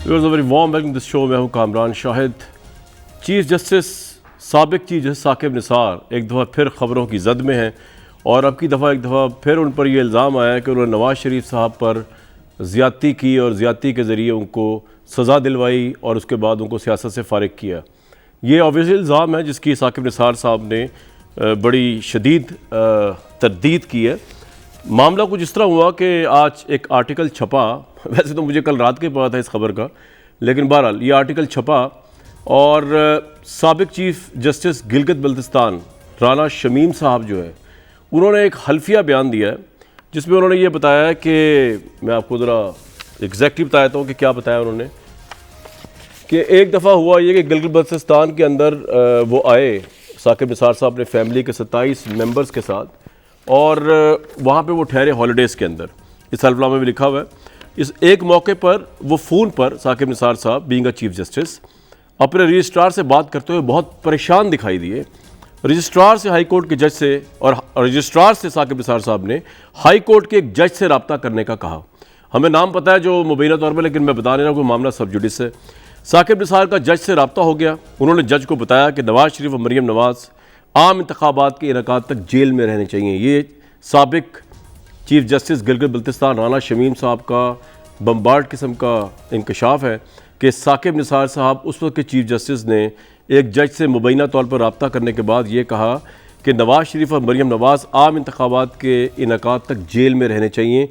Viewers, very warm welcome this show. मैं हूं Kamran Shahid. Chief justice साबिक चीफ जस्टिस साकिब निसार एक दफ़ा फिर ख़बरों की जद में हैं और अब की दफ़ा एक दफ़ा फिर उन पर यह इल्ज़ाम आया है कि उन्होंने नवाज़ शरीफ साहब पर ज़्यादती की और ज़्यादती के ज़रिए उनको सज़ा दिलवाई और उसके बाद उनको सियासत से फ़ारिग किया। ये ऑब्वियसली इल्ज़ाम है जिसकी साकिब निसार साहब ने बड़ी शदीद तरदीद की है। मामला कुछ इस तरह हुआ कि आज एक आर्टिकल छपा, वैसे तो मुझे कल रात के पता था इस खबर का, लेकिन बहरहाल ये आर्टिकल छपा और साबिक चीफ जस्टिस गिलगित बल्तिस्तान राना शमीम साहब जो है उन्होंने एक हल्फिया बयान दिया है जिसमें उन्होंने ये बताया है कि मैं आपको ज़रा एग्जैक्टली बताता हूँ कि क्या बताया उन्होंने, कि एक दफ़ा हुआ ये कि गिलगित बल्तिस्तान के अंदर वो आए साकिब निसार साहब अपने फैमिली के 27 मेंबर्स के साथ और वहाँ पे वो ठहरे हॉलीडेज़ के अंदर। इस हल्फनामे में लिखा हुआ है इस एक मौके पर वो फ़ोन पर साकिब निसार साहब बीइंग अ चीफ जस्टिस अपने रजिस्ट्रार से बात करते हुए बहुत परेशान दिखाई दिए। रजिस्ट्रार से हाई कोर्ट के जज से और रजिस्ट्रार से साकिब निसार साहब ने हाई कोर्ट के एक जज से रब्ता करने का कहा। हमें नाम पता है जो मुबैना तौर पर, लेकिन मैं बता नहीं रहा हूँ कि मामला सब जुडिस है। साकिब निसार का जज से रब्ता हो गया। उन्होंने जज को बताया कि नवाज़ शरीफ और मरीम नवाज़ आम इंतखाबात के इनेकाद तक जेल में रहने चाहिए। ये साबिक चीफ जस्टिस गिलगित बल्तिस्तान राना शमीम साहब का बम्बार्ड किस्म का इंकशाफ है कि साकिब निसार साहब उस वक्त के चीफ जस्टिस ने एक जज से मुबैना तौर पर रब्ता करने के बाद ये कहा कि नवाज़ शरीफ और मरीम नवाज़ आम इंतखाबात के इनेकाद तक जेल में रहने चाहिए।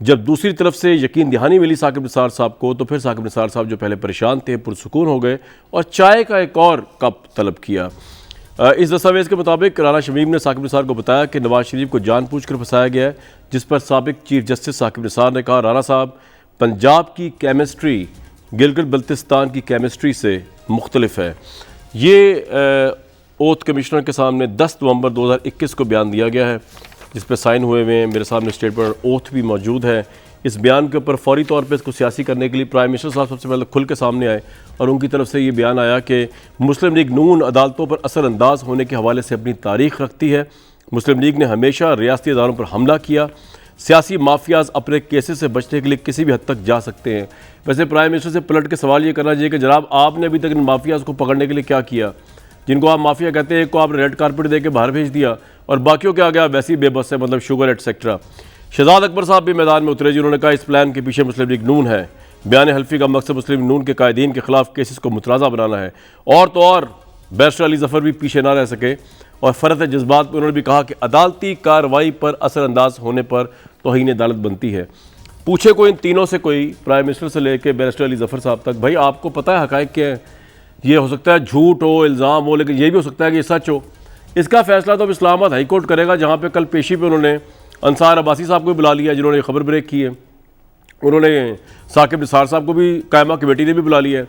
जब दूसरी तरफ से यकीन दहानी मिली साकिब निसार साहब को तो फिर साकिब निसार साहब जो पहले परेशान थे पुरसुकून हो गए और चाय का एक और कप तलब किया। इस दस्तावेज़ के मुताबिक राना शमीम ने साकिब निसार को बताया कि नवाज़ शरीफ को जानबूझकर फंसाया गया है, जिस पर साबिक चीफ जस्टिस साकिब निसार ने कहा, राना साहब पंजाब की केमिस्ट्री गिलगित बल्तिस्तान की केमिस्ट्री से मुख्तलिफ है। ये ओथ कमिश्नर के सामने 10 नवंबर 2021 को बयान दिया गया है जिस पर साइन हुए हुए हैं। मेरे सामने स्टेट पर ओथ भी मौजूद है। इस बयान के ऊपर फौरी तौर पे इसको सियासी करने के लिए प्राइम मिनिस्टर साहब सबसे पहले खुल के सामने आए और उनकी तरफ से ये बयान आया कि मुस्लिम लीग नून अदालतों पर असरअंदाज होने के हवाले से अपनी तारीख रखती है। मुस्लिम लीग ने हमेशा रियासती अदारों पर हमला किया। सियासी माफियाज अपने केसेस से बचने के लिए किसी भी हद तक जा सकते हैं। वैसे प्राइम मिनिस्टर से पलट के सवाल ये करना चाहिए कि जनाब आपने अभी तक इन माफियाज को पकड़ने के लिए क्या किया, जिनको आप माफिया कहते हैं। एक को आपने रेड कारपेट दे के बाहर भेज दिया और बाकियों के आ गया वैसे ही बेबस है, मतलब शुगर एटसेट्रा। शहजाद अकबर साहब भी मैदान में उतरे जिन्होंने कहा इस प्लान के पीछे मुस्लिम लीग नून है। बयान हल्फी का मकसद मुस्लिम लीग नून के कायदीन के खिलाफ केसेस को मुतराज़ा बनाना है। और तो और बैरिस्टर अली ज़फ़र भी पीछे ना रह सके और फ़रत जज्बात पर उन्होंने भी कहा कि अदालती कार्रवाई पर असरअंदाज होने पर तौहीन अदालत बनती है। पूछे कोई इन तीनों से, कोई प्राइम मिनिस्टर से लेकर बैरिस्टर अली ज़फ़र साहब तक, भाई आपको पता है हक़ाइक़ क्या है? ये हो सकता है झूठ हो, इल्ज़ाम हो, लेकिन ये भी हो सकता है कि ये सच हो। इसका फैसला तो अब इस्लामाबाद हाई कोर्ट करेगा, जहाँ पे कल पेशी पे उन्होंने अंसार अब्बासी साहब को भी बुला लिया जिन्होंने खबर ब्रेक की है। उन्होंने साकिब निसार साहब को भी कायमा कमेटी ने भी बुला लिया है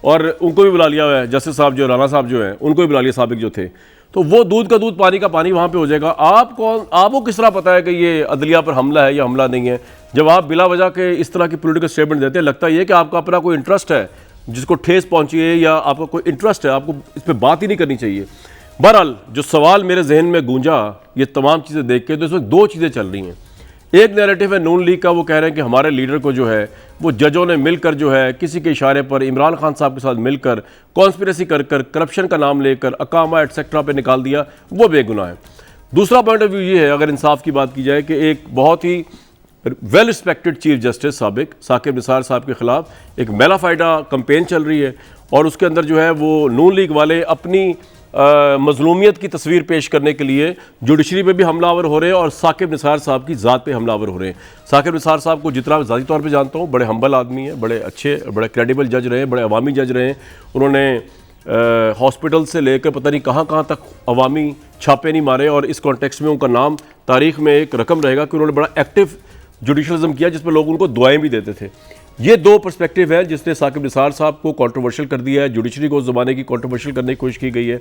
और उनको भी बुला लिया हुआ है। जस्टिस साहब जो राना साहब जो हैं उनको भी बुला लिया साबिक जो थे। तो वो दूध का दूध पानी का पानी वहाँ पे हो जाएगा। आपको किस तरह पता है कि ये अदलिया पर हमला है या हमला नहीं है? जब आप बिला वजह के इस तरह की पॉलिटिकल स्टेटमेंट देते हैं, लगता है कि आपका अपना कोई इंटरेस्ट है जिसको ठेस पहुँची है या आपका कोई इंटरेस्ट है, आपको इस पर बात ही नहीं करनी चाहिए। बहरहाल जो सवाल मेरे जहन में गूंजा ये तमाम चीज़ें देख के, तो इस वक्त दो चीज़ें चल रही हैं। एक नैरेटिव है नून लीग का, वो कह रहे हैं कि हमारे लीडर को जो है वो जजों ने मिलकर जो है किसी के इशारे पर इमरान खान साहब के साथ मिलकर कॉन्स्पिरेसी कर करप्शन का नाम लेकर अकामा एटसेट्रा पे निकाल दिया, वो बेगुनाह है। दूसरा पॉइंट ऑफ व्यू ये है, अगर इंसाफ की बात की जाए, कि एक बहुत ही वेल रिस्पेक्टेड चीफ जस्टिस साबिक साकिब निसार साहब के खिलाफ एक मेलाफाइडा कंपेन चल रही है और उसके अंदर जो है वो नून लीग वाले अपनी मजलूमियत की तस्वीर पेश करने के लिए जुडिशरी पे भी हमलावर हो रहे हैं और साकिब निसार साहब की ज़ात पे हमलावर हो रहे हैं। साकिब निसार साहब को जितना ज़ाती तौर पे जानता हूँ, बड़े हम्बल आदमी हैं, बड़े अच्छे, बड़े क्रेडिबल जज रहे हैं, बड़े अवामी जज रहे हैं। उन्होंने हॉस्पिटल से लेकर पता नहीं कहाँ तक अवामी छापे नहीं मारे और इस कॉन्टेक्स्ट में उनका नाम तारीख में एक रकम रहेगा कि उन्होंने बड़ा एक्टिव जुडिशलिज्म किया जिस पर लोग उनको दुआएँ भी देते थे। ये दो पर्सपेक्टिव है जिसने साकिब निसार साहब को कंट्रोवर्शियल कर दिया है। जुडिशरी को उस ज़माने की कंट्रोवर्शियल करने की कोशिश की गई है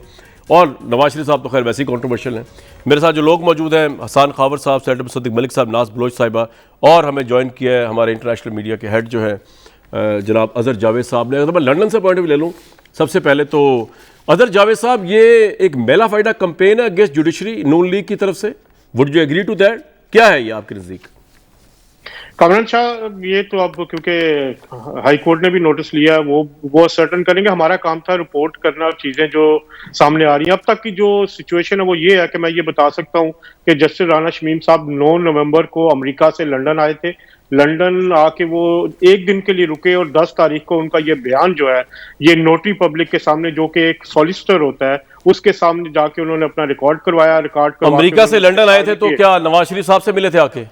और नवाज शरीफ साहब तो खैर वैसे ही कंट्रोवर्शियल हैं। मेरे साथ जो लोग मौजूद हैं, हसन खावर साहब, सैयद सद्दीक मलिक साहब, नाज बलोच साहिबा, और हमें ज्वाइन किया है हमारे इंटरनेशनल मीडिया के हेड जो है जनाब अज़हर जावेद साहब ने। अगर मैं लंदन से पॉइंट ऑफ व्यू ले लूँ, सबसे पहले तो अज़हर जावेद साहब, ये एक मेलाफाइडा कंपेन है अगेंस्ट जुडिशरी नून लीग की तरफ से। Would you agree to that? क्या है ये आपके नज़दीक? कामरान शाह, ये तो अब क्योंकि हाई कोर्ट ने भी नोटिस लिया है, वो सर्टन करेंगे। हमारा काम था रिपोर्ट करना और चीजें जो सामने आ रही हैं। अब तक की जो सिचुएशन है वो ये है कि मैं ये बता सकता हूँ कि जस्टिस राना शमीम साहब 9 नवंबर को अमेरिका से लंदन आए थे। लंदन आके वो एक दिन के लिए रुके और 10 तारीख को उनका ये बयान जो है, ये नोटरी पब्लिक के सामने, जो कि एक सॉलिसिटर होता है, उसके सामने जाके उन्होंने अपना रिकॉर्ड करवाया। रिकॉर्ड करवा के अमेरिका से लंदन आए थे तो उन्होंने क्या नवाज शरीफ साहब से मिले थे आके?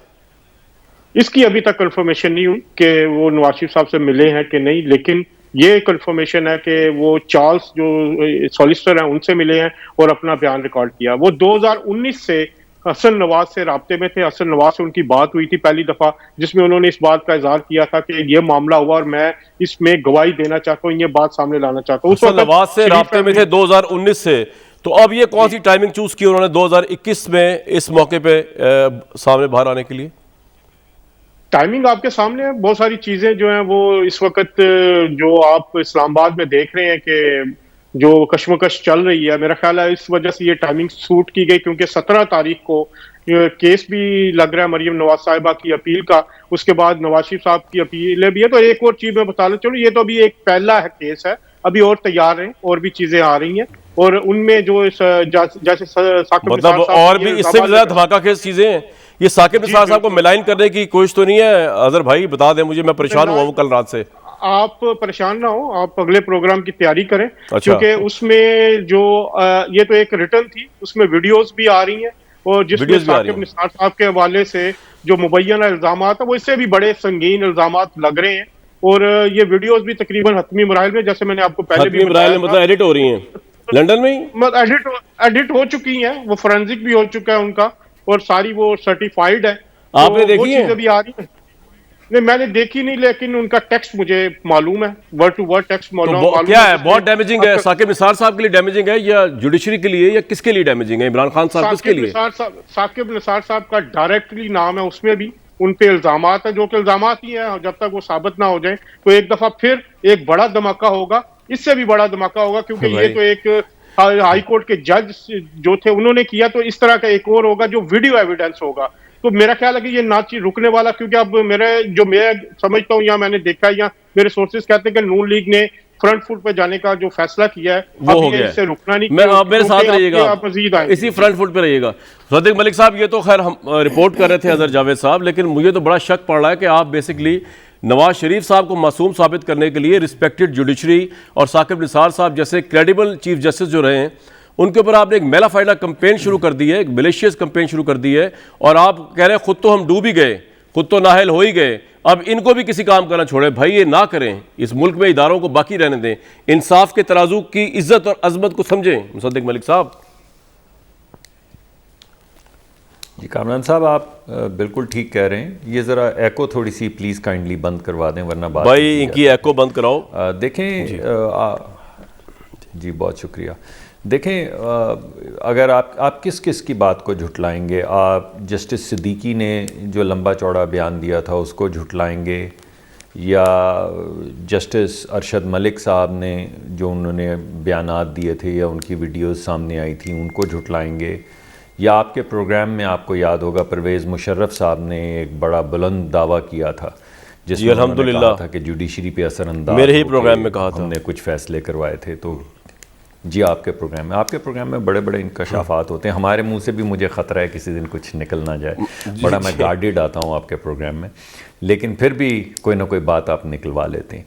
इसकी अभी तक कंफर्मेशन नहीं हुई कि वो नवाज शरीफ साहब से मिले हैं कि नहीं, लेकिन ये कंफर्मेशन है कि वो चार्ल्स जो सॉलिसिटर हैं उनसे मिले हैं और अपना बयान रिकॉर्ड किया। वो 2019 से हसन नवाज से राब्ते में थे। हसन नवाज से उनकी बात हुई थी पहली दफा, जिसमें उन्होंने इस बात का इजहार किया था कि ये मामला हुआ और मैं इसमें गवाही देना चाहता हूँ, ये बात सामने लाना चाहता हूँ। उस हसन वक्त नवाज से राब्ते में थे 2019 से, तो अब ये कौन सी टाइमिंग चूज की उन्होंने 2021 में इस मौके पे सामने बाहर आने के लिए? टाइमिंग आपके सामने है। बहुत सारी चीजें जो हैं वो इस वक्त जो आप इस्लामाबाद में देख रहे हैं कि जो कशमकश चल रही है, मेरा ख्याल है इस वजह से ये टाइमिंग सूट की गई, क्योंकि 17 तारीख को केस भी लग रहा है मरियम नवाज साहिबा की अपील का। उसके बाद नवाज शरीफ साहब की अपील भी है। तो एक और चीज मैं बता चलो, ये तो अभी एक पहला है केस है, अभी और तैयार हैं, और भी चीजें आ रही हैं, और उनमें जो जैसे साकिब निसार मतलब साहब और भी इससे भी ज्यादा धमाका खेज चीजें हैं। ये साकिब निसार साहब को मिलाइन करने की कोशिश तो नहीं है? अजहर भाई बता दें मुझे, मैं परेशान हुआ हूँ कल रात से। आप परेशान ना हो, आप अगले प्रोग्राम की तैयारी करें। अच्छा। क्योंकि उसमें जो ये तो एक रिटर्न थी, उसमें वीडियोस भी आ रही हैं, और जिसमें साकिब निसार साहब के हवाले से जो मुबैना इल्जाम है वो इससे भी बड़े संगीन इल्जाम लग रहे हैं। और ये वीडियोस भी तकरीबन हतमी मराहल में, जैसे मैंने आपको पहले भी बताया, मतलब एडिट हो रही हैं लंदन में ही? एडिट हो चुकी हैं, वो फोरेंसिक भी हो चुका है उनका, और सारी वो सर्टिफाइड है। आपने तो देखी वो है? चीजें भी आ रही है। नहीं, मैंने देखी नहीं, लेकिन उनका टेक्स्ट मुझे मालूम है, वर्ड टू वर्ड टेक्स्ट मालूम तो क्या है, बहुत डैमेजिंग है? साकिब निसार साहब के लिए डैमेजिंग है या जुडिशरी के लिए, या किसके लिए डैमेजिंग है? इमरान खान साहब किसके लिए? साकिब निसार साहब का डायरेक्टली नाम है, उसमें भी उन पे इल्जामात है, जो कि इल्जामात ही है, जब तक वो साबित ना हो जाए। तो एक दफा फिर एक बड़ा धमाका होगा, इससे भी बड़ा धमाका होगा, क्योंकि ये तो एक हाई कोर्ट के जज जो थे उन्होंने किया, तो इस तरह का एक और होगा जो वीडियो एविडेंस होगा। तो मेरा ख्याल है कि ये ना चीज रुकने वाला, क्योंकि अब मैं समझता हूँ, या मैंने देखा, या मेरे सोर्सेज कहते हैं कि नून लीग ने फ्रंट फुट पे जाने का जो फैसला किया है वो हो गया, इससे रुकना नहीं। मैं आप मेरे साथ रहिएगा, इसी फ्रंट फुट पे रहिएगा। सदीक मलिक साहब, ये तो खैर हम रिपोर्ट कर रहे थे अजहर जावेद साहब, लेकिन मुझे तो बड़ा शक पड़ रहा है कि आप बेसिकली नवाज शरीफ साहब को मासूम साबित करने के लिए रिस्पेक्टेड जुडिशरी और साकिब निसार साहब जैसे क्रेडिबल चीफ जस्टिस जो रहे हैं उनके ऊपर आपने एक मेला फाइडा कंपेन शुरू कर दी है, एक मिलिशियस कंपेन शुरू कर दी है, और आप कह रहे हैं खुद तो हम डूब ही गए, खुद तो नाहल हो ही गए, अब इनको भी किसी काम करना छोड़े। भाई ये ना करें, इस मुल्क में इदारों को बाकी रहने दें, इंसाफ के तराजू की इज्जत और अजमत को समझें। मुसद्दिक मलिक साहब। जी कामरान साहब, आप बिल्कुल ठीक कह रहे हैं। ये ज़रा एको थोड़ी सी प्लीज़ काइंडली बंद करवा दें, वरना बात भाई इनकी एको बंद कराओ। देखें जी बहुत शुक्रिया। देखें, अगर आप किस किस की बात को झुटलाएंगे? आप जस्टिस सिद्दीकी ने जो लंबा चौड़ा बयान दिया था उसको झुटलाएंगे, या जस्टिस अरशद मलिक साहब ने जो उन्होंने बयानात दिए थे या उनकी वीडियोस सामने आई थी उनको झुटलाएंगे, या आपके प्रोग्राम में आपको याद होगा परवेज़ मुशर्रफ साहब ने एक बड़ा बुलंद दावा किया था जिसमें उन्होंने कहा था कि जुडिशरी पे असरअंदाज, मेरे ही प्रोग्राम में कहा था, हमने कुछ फैसले करवाए थे। तो जी आपके प्रोग्राम में बड़े बड़े इंकशाफात होते हैं। हमारे मुंह से भी मुझे ख़तरा है किसी दिन कुछ निकल ना जाए, बड़ा मैं गार्डेड आता हूँ आपके प्रोग्राम में, लेकिन फिर भी कोई ना कोई बात आप निकलवा लेते हैं।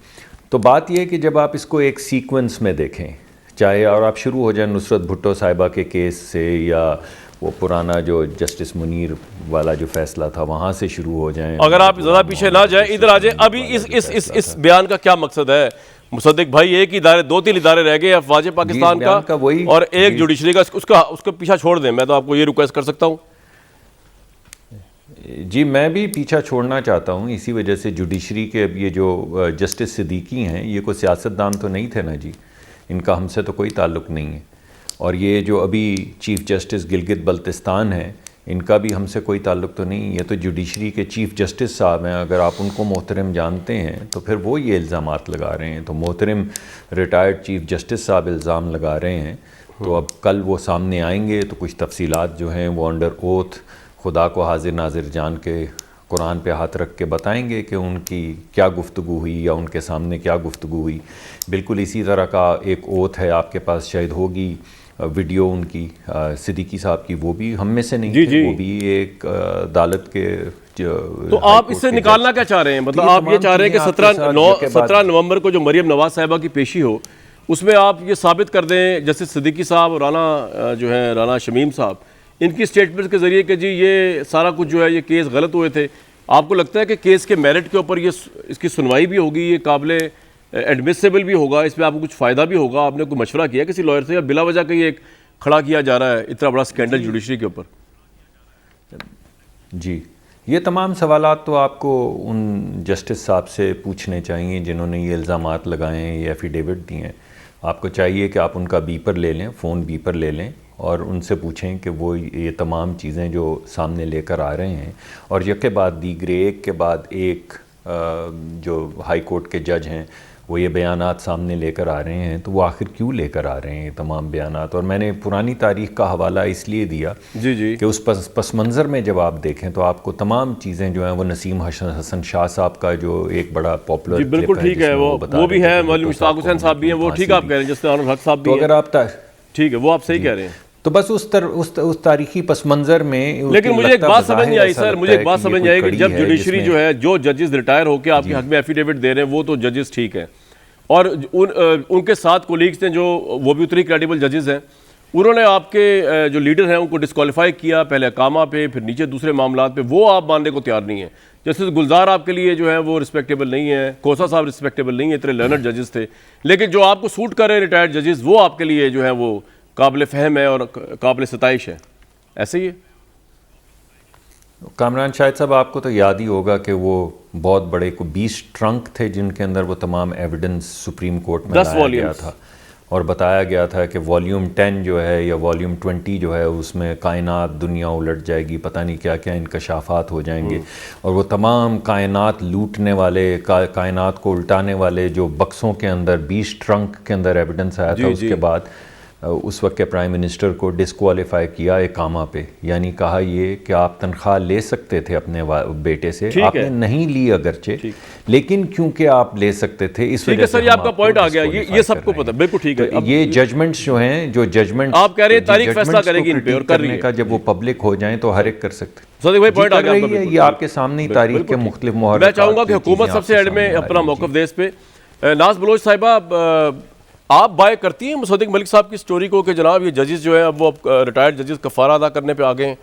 तो बात यह है कि जब आप इसको एक सीक्वेंस में देखें, चाहे और आप शुरू हो जाए नुसरत भुट्टो साहिबा के केस से, या वो पुराना जो जस्टिस मुनीर वाला जो फैसला था वहाँ से शुरू हो जाएं, अगर आप ज़्यादा पीछे ना जाए, इधर आ जाए। अभी इस बयान का क्या मकसद है मुसद्दिक भाई? एक इदारे, 2-3 इदारे रह गए, अफवाज पाकिस्तान का वही, और एक जुडिशरी का, उसका पीछा छोड़ दें। मैं तो आपको ये रिक्वेस्ट कर सकता हूँ। जी मैं भी पीछा छोड़ना चाहता हूँ, इसी वजह से जुडिशरी के अब ये जो जस्टिस सिद्दीकी हैं ये कोई सियासतदान तो नहीं थे ना जी, इनका हमसे तो कोई ताल्लुक़ नहीं है। और ये जो अभी चीफ़ जस्टिस गिलगित बल्तिस्तान है इनका भी हमसे कोई ताल्लुक़ तो नहीं, ये तो जुडिशरी के चीफ़ जस्टिस साहब हैं। अगर आप उनको मोहतरम जानते हैं तो फिर वो ये इल्ज़ामात लगा रहे हैं। तो मोहतरम रिटायर्ड चीफ़ जस्टिस साहब इल्ज़ाम लगा रहे हैं, तो अब कल वो सामने आएंगे तो कुछ तफसीलात जो हैं वो अंडर ओथ खुदा को हाजिर नाजिर जान के कुरान पे हाथ रख के बताएंगे कि उनकी क्या गुफ्तगू हुई या उनके सामने क्या गुफ्तगू हुई। बिल्कुल इसी तरह का एक ओथ है, आपके पास शायद होगी वीडियो उनकी सिद्दीकी साहब की, वो भी हम में से नहीं थे, वो भी एक अदालत के तो आप इससे निकालना क्या चाह रहे हैं? मतलब आप ये चाह रहे हैं कि 17 नवंबर को जो मरियम नवाज साहिबा की पेशी हो उसमें आप ये साबित कर दें जस्टिस सिद्दीकी साहब और राना जो है राना शमीम साहब इनकी स्टेटमेंट के ज़रिए कि जी ये सारा कुछ जो है ये केस गलत हुए थे। आपको लगता है कि केस के मेरिट के ऊपर ये इसकी सुनवाई भी होगी, ये काबिल एडमिसिबल भी होगा, इसमें आपको कुछ फ़ायदा भी होगा? आपने कोई मशवरा किया किसी लॉयर से, या बिला वजह का ये एक खड़ा किया जा रहा है इतना बड़ा स्कैंडल जुडिशरी के ऊपर? जी, ये तमाम सवालात तो आपको उन जस्टिस साहब से पूछने चाहिए जिन्होंने ये इल्ज़ामात लगाए हैं, ये एफिडेविट दिए हैं। आपको चाहिए कि आप उनका बीपर ले लें, फ़ोन बीपर ले लें और उनसे पूछें कि वो ये तमाम चीज़ें जो सामने लेकर आ रहे हैं और यके बाद दीगरे एक के बाद एक जो हाई कोर्ट के जज हैं वो ये बयानात सामने लेकर आ रहे हैं, तो वो आखिर क्यों लेकर आ रहे हैं ये तमाम बयानात। और मैंने पुरानी तारीख़ का हवाला इसलिए दिया जी कि उस पस मंज़र में जब आप देखें तो आपको तमाम चीज़ें जो हैं वो नसीम हसन शाह साहब का जो एक बड़ा पॉपुलर बिल्कुल ठीक है, वो भी है, मौलवी मुश्ताक हुसैन साहब भी हैं, वो ठीक आप कह रहे हैं, जैसे आनंद हक साहब भी, तो अगर आप ठीक है वो आप सही कह रहे हैं। तो बस उस तारीखी पस मंज़र में, लेकिन मुझे एक बात समझ नहीं आई सर, मुझे एक बात समझ नहीं आई कि जब जुडिशरी जो है जो जजेस रिटायर होकर आपके हक में एफिडेविट दे रहे हैं वो तो जजेस ठीक है, और उनके साथ कोलीग्स ने जो वो भी उतनी क्रेडिबल जजेस हैं, उन्होंने आपके जो लीडर हैं उनको डिस्क्वालीफाई किया, पहले कामा पे फिर नीचे दूसरे मामलात पे, वो आप मानने को तैयार नहीं है। जस्टिस गुलजार आपके लिए जो है वो रिस्पेक्टेबल नहीं है, कोसा साहब रिस्पेक्टेबल नहीं है, इतने लर्नड जजेस थे, लेकिन जो आपको सूट कर रहे हैं रिटायर्ड जजेस वो आपके लिए जो है वो काबिल फ़हम है और काबिल सताइश है, ऐसे ही है? कामरान शाहिद साहब, आपको तो याद ही होगा कि वो बहुत बड़े को 20 ट्रंक थे जिनके अंदर वो तमाम एविडेंस सुप्रीम कोर्ट में लाया गया था और बताया गया था कि वॉल्यूम 10 जो है या वॉल्यूम 20 जो है उसमें कायनात दुनिया उलट जाएगी, पता नहीं क्या क्या इंकशाफात हो जाएंगे, और वो तमाम कायनात लूटने वाले कायनात को उल्टाने वाले जो बक्सों के अंदर 20 ट्रंक के अंदर एविडेंस आया था, उसके बाद उस वक्त के प्राइम मिनिस्टर को डिस्क्वालीफाई किया इकामा पे, यानी कहा ये कि आप तनख्वाह ले सकते थे अपने बेटे से, आपने नहीं ली अगरचे, लेकिन क्योंकि आप ले सकते थे इस वजह से सर आपका पॉइंट आ गया, ये सबको पता, बिल्कुल ठीक है। ये जजमेंट्स जो हैं, जो जजमेंट आप कह रहे हैं तारीख फैसला करेगी इन पे और करने का, जब वो पब्लिक हो जाए तो हर एक कर सकते हैं। सर भाई पॉइंट आ गया, ये आपके सामने ही तारीख के मुख्तलिफ मोहर। मैं चाहूँगा कि हुकूमत सबसे एंड में अपना मौक़िफ़ दे इस पे। नाज बलोच साहिबा, आप बाय करती हैं मुसद्दिक मलिक साहब की स्टोरी को कि जनाब ये जजेस जो हैं अब वो रिटायर्ड जजेस कफ़ारा अदा करने पे आ गए हैं,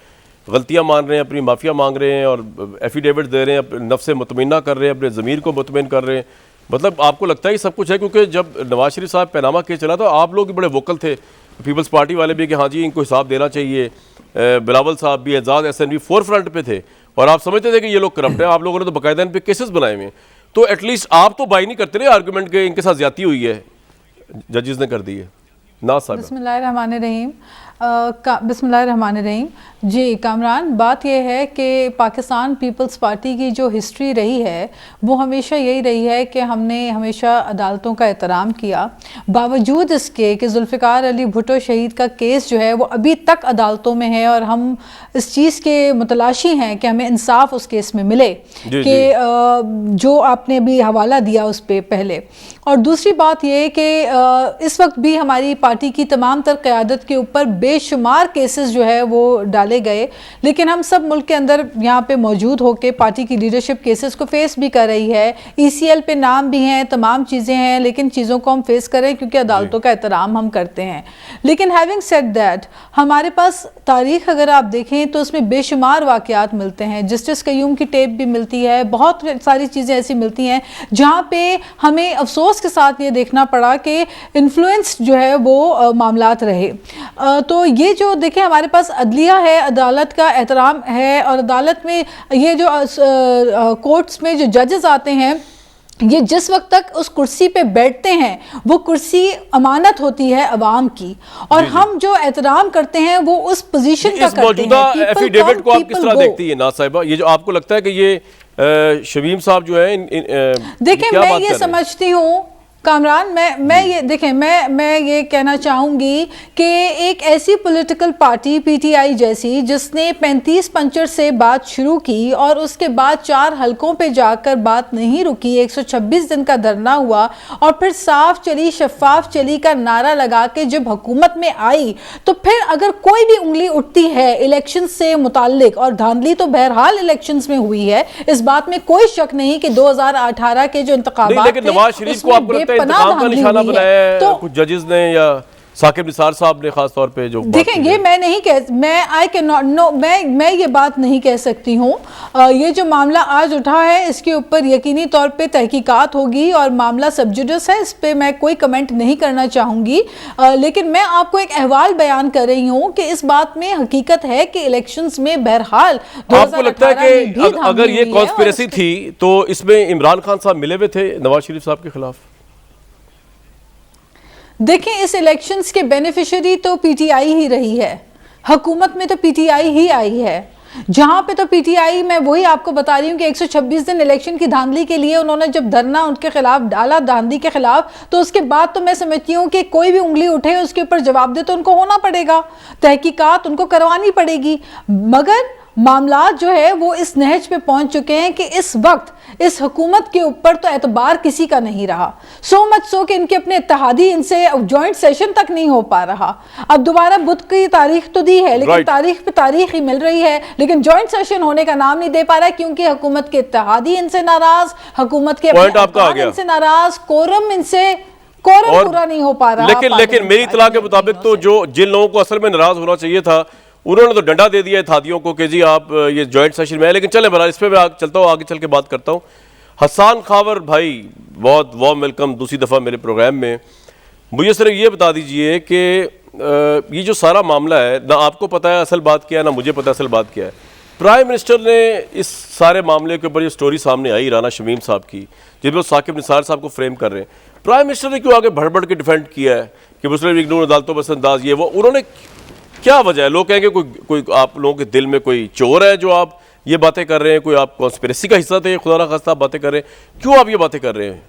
गलतियां मान रहे हैं, अपनी माफ़िया मांग रहे हैं और एफिडेविट दे रहे हैं, अपने नफ्स से मुतमइन्ना कर रहे हैं, अपने ज़मीर को मुतमइन कर रहे हैं? मतलब आपको लगता है ये सब कुछ है? क्योंकि जब नवाज शरीफ साहब पैनामा केस चला तो आप लोग भी बड़े वोकल थे, पीपल्स पार्टी वाले भी, कि हाँ जी इनको हिसाब देना चाहिए, बिलावल साहब भी, एजाज एहसन भी फोर फ्रंट पे थे और आप समझते थे कि ये लोग करप्ट हैं, आप लोगों ने तो बाकायदा इन पर केसेस बनाए हुए हैं, तो एटलीस्ट आप तो बाई नहीं करते रहे आर्गूमेंट के इनके साथ ज्यादती हुई है, जजेस ने कर दी है। ना साहब बिस्मिल्लाहिर्रहमानिर्रहीम, बिस्मिल्लाहिर्रहमानिर्रहीम। जी कामरान, बात यह है कि पाकिस्तान पीपल्स पार्टी की जो हिस्ट्री रही है वो हमेशा यही रही है कि हमने हमेशा अदालतों का एहतराम किया, बावजूद इसके कि जुल्फ़िकार अली भुट्टो शहीद का केस जो है वो अभी तक अदालतों में है और हम इस चीज़ के मुतलाशी हैं कि हमें इंसाफ उस केस में मिले, कि जो आपने भी हवाला दिया उस पर पहले। और दूसरी बात ये कि इस वक्त भी हमारी पार्टी की तमाम तर क़यादत के ऊपर बेशुमार केसेस जो है वो डाले गए, लेकिन हम सब मुल्क के अंदर यहाँ पे मौजूद होकर पार्टी की लीडरशिप केसेस को फेस भी कर रही है। ECL पे नाम भी हैं, तमाम चीज़ें हैं, लेकिन चीज़ों को हम फेस करें क्योंकि अदालतों का एहतराम हम करते हैं। लेकिन हैविंग सेड दैट, हमारे पास तारीख़ अगर आप देखें तो उसमें बेशुमार वाक़यात मिलते हैं, जस्टिस कयूम की टेप भी मिलती है, बहुत सारी चीज़ें ऐसी मिलती हैं जहाँ पर हमें अफसोस के साथ ये देखना पड़ा कि इन्फ्लुएंस जो है वो मामलात रहे। तो ये जो देखें हमारे पास अदलिया है, अदालत का एहतराम है, और अदालत में ये जो कोर्ट्स में जो जजेस आते हैं ये जिस वक्त तक उस कुर्सी पे बैठते हैं वो कुर्सी अमानत होती है अवाम की, और हम जो एहतराम करते हैं वो उस पोजीशन का करते हैं। एफिडेविट को आप किस तरह देखती है नाज साहिबा? ये जो आपको लगता है कि ये शमीम साहब जो है देखें, मैं ये समझती हूँ कामरान, मैं ये देखें, मैं ये कहना चाहूँगी कि एक ऐसी पॉलिटिकल पार्टी पीटीआई जैसी जिसने 35 पंचर से बात शुरू की और उसके बाद 4 हलकों पे जाकर बात नहीं रुकी, 126 दिन का धरना हुआ और फिर साफ चली शफाफ चली का नारा लगा के जब हुकूमत में आई, तो फिर अगर कोई भी उंगली उठती है इलेक्शन से मुताल्लिक, और धांधली तो बहरहाल इलेक्शंस में हुई है, इस बात में कोई शक नहीं कि 2018 के जो इंतखाबात थे, नवाज शरीफ को आपको लगता है इंतकाम का निशाना बनाया है तो कुछ जजेस ने या साकिब निसार साहब ने खास तौर पे जो देखें, ये मैं नहीं कह, मैं आई कैन नॉट नो, मैं ये बात नहीं कह सकती हूँ। ये जो मामला आज उठा है इसके ऊपर यकीनी तौर पे तहकीकात होगी और मामला सब जुडिस है, इस पे मैं कोई कमेंट नहीं करना चाहूँगी, लेकिन मैं आपको एक अहवाल बयान कर रही हूँ कि इस बात में हकीकत है कि इलेक्शंस में बहरहाल आपको लगता है कि अगर ये कॉन्स्पिरेसी थी तो इसमें इमरान खान साहब मिले हुए थे नवाज शरीफ साहब के खिलाफ? देखें, इस इलेक्शंस के बेनिफिशियरी तो पीटीआई ही रही है, हुकूमत में तो पीटीआई ही आई है, जहां पे तो पीटीआई, मैं वही आपको बता रही हूँ कि 126 दिन इलेक्शन की धांधली के लिए उन्होंने जब धरना उनके खिलाफ डाला, धांधली के खिलाफ, तो उसके बाद तो मैं समझती हूँ कि कोई भी उंगली उठे उसके ऊपर जवाब दे तो उनको होना पड़ेगा, तहकीकात उनको करवानी पड़ेगी। मगर मामला जो है वो इस नहज पे पहुंच चुके हैं कि इस वक्त इस हुकूमत के ऊपर तो एतबार किसी का नहीं रहा, सो मच सो कि इनके अपने इत्तेहादी इनसे जॉइंट सेशन तक नहीं हो पा रहा। अब दोबारा बुध की तारीख तो दी है, लेकिन तारीख पे तारीख ही मिल रही है, लेकिन जॉइंट सेशन होने का नाम नहीं दे पा रहा है क्योंकि हुकूमत के इत्तेहादी इनसे नाराज, हुकूमत के इनसे नाराज, कोरम इनसे पूरा नहीं हो पा रहा। लेकिन मेरी इत्तला के मुताबिक तो जो जिन लोगों को असल में नाराज होना चाहिए था उन्होंने तो डंडा दे दिया इत्तेहादियों को कि जी आप ये जॉइंट सेशन में है। लेकिन चले बरा, इस पर मैं चलता हूँ, आगे चल के बात करता हूँ। हसन खावर भाई, बहुत वार्म वेलकम दूसरी दफ़ा मेरे प्रोग्राम में। मुझे सिर्फ ये बता दीजिए कि ये जो सारा मामला है, ना आपको पता है असल बात क्या है, ना मुझे पता है असल बात क्या है। प्राइम मिनिस्टर ने इस सारे मामले के ऊपर जो स्टोरी सामने आई राना शमीम साहब की, जिसमें साकिब निसार साहब को फ्रेम कर रहे हैं, प्राइम मिनिस्टर ने क्यों आगे बढ़ बढ़ के डिफेंड किया है कि मुस्लिम लीग नून अदालतों बस अंदाज ये वो, उन्होंने क्या वजह है? लोग कहेंगे कोई आप लोगों के दिल में कोई चोर है जो आप ये बातें कर रहे हैं, कोई आप कॉन्स्पिरेसी का हिस्सा थे, खुदा ना खास्ता आप बातें कर रहे हैं, क्यों आप ये बातें कर रहे हैं?